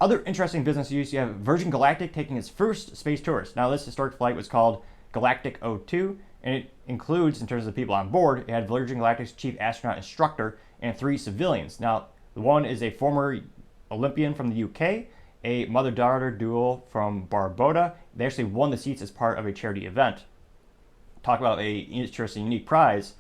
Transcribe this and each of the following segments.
Other interesting business news, you have Virgin Galactic taking its first space tourist. Now, this historic flight was called Galactic 02, and it includes, in terms of the people on board, it had Virgin Galactic's chief astronaut instructor and 3 civilians. Now, one is a former Olympian from the UK, a mother-daughter duo from Barbuda. They actually won the seats as part of a charity event. Talk about a interesting, unique prize.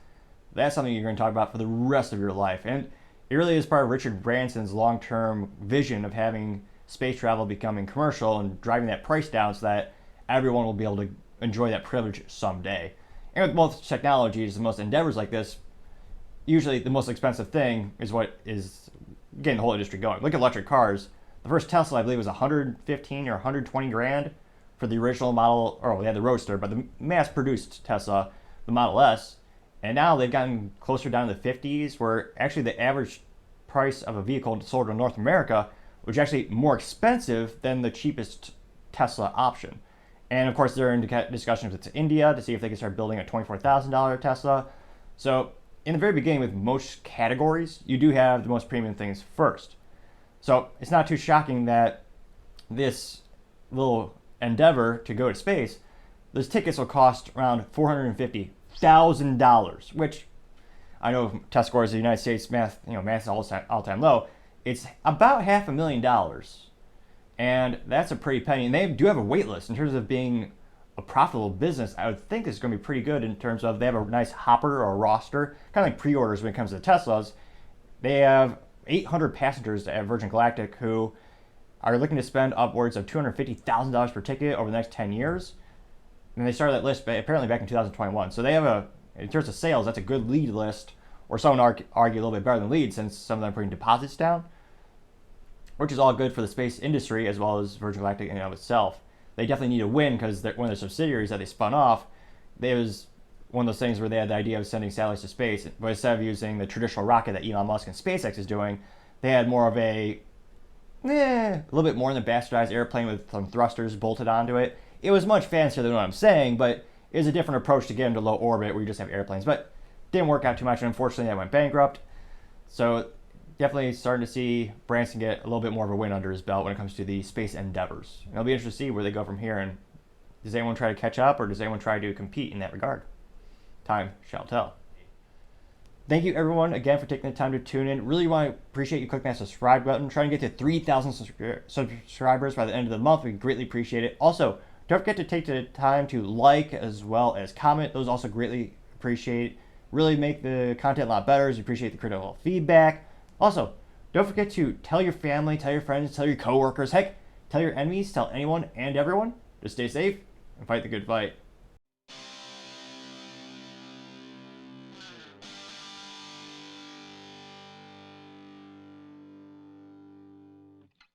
That's something you're going to talk about for the rest of your life. And it really is part of Richard Branson's long-term vision of having space travel becoming commercial and driving that price down so that everyone will be able to enjoy that privilege someday. And with most technologies, most endeavors like this, usually the most expensive thing is what is getting the whole industry going. Look at electric cars. The first Tesla, I believe, was 115 or 120 grand for the original model, or they had the Roadster, but the mass-produced Tesla, the Model S. And now they've gotten closer down to the 50s, where actually the average price of a vehicle sold in North America was actually more expensive than the cheapest Tesla option. And of course, they're in discussions with India to see if they can start building a $24,000 Tesla. So in the very beginning, with most categories, you do have the most premium things first. So it's not too shocking that this little endeavor to go to space, those tickets will cost around $450,000, which I know test scores in the United States, math is all-time low. It's about $500,000. And that's a pretty penny. And they do have a wait list in terms of being a profitable business. I would think it's going to be pretty good in terms of they have a nice hopper or roster, kind of like pre-orders when it comes to Teslas. They have 800 passengers at Virgin Galactic who are looking to spend upwards of $250,000 per ticket over the next 10 years. And they started that list apparently back in 2021. So they have in terms of sales, that's a good lead list, or someone argue a little bit better than lead since some of them are putting deposits down, which is all good for the space industry as well as Virgin Galactic in and of itself. They definitely need to win because one of their subsidiaries that they spun off, there was one of those things where they had the idea of sending satellites to space, but instead of using the traditional rocket that Elon Musk and SpaceX is doing, they had more of a little bit more than a bastardized airplane with some thrusters bolted onto it. It was much fancier than what I'm saying, but it was a different approach to get into low orbit where you just have airplanes. But didn't work out too much, and unfortunately that went bankrupt. So definitely starting to see Branson get a little bit more of a win under his belt when it comes to the space endeavors. And it'll be interesting to see where they go from here, and does anyone try to catch up, or does anyone try to compete in that regard? Time shall tell. Thank you everyone again for taking the time to tune in. Really want to appreciate you clicking that subscribe button. Trying to get to 3,000 subscribers by the end of the month. We greatly appreciate it. Also, don't forget to take the time to like as well as comment. Those also greatly appreciate. Really make the content a lot better as you appreciate the critical feedback. Also, don't forget to tell your family, tell your friends, tell your coworkers, heck, tell your enemies, tell anyone and everyone to stay safe and fight the good fight.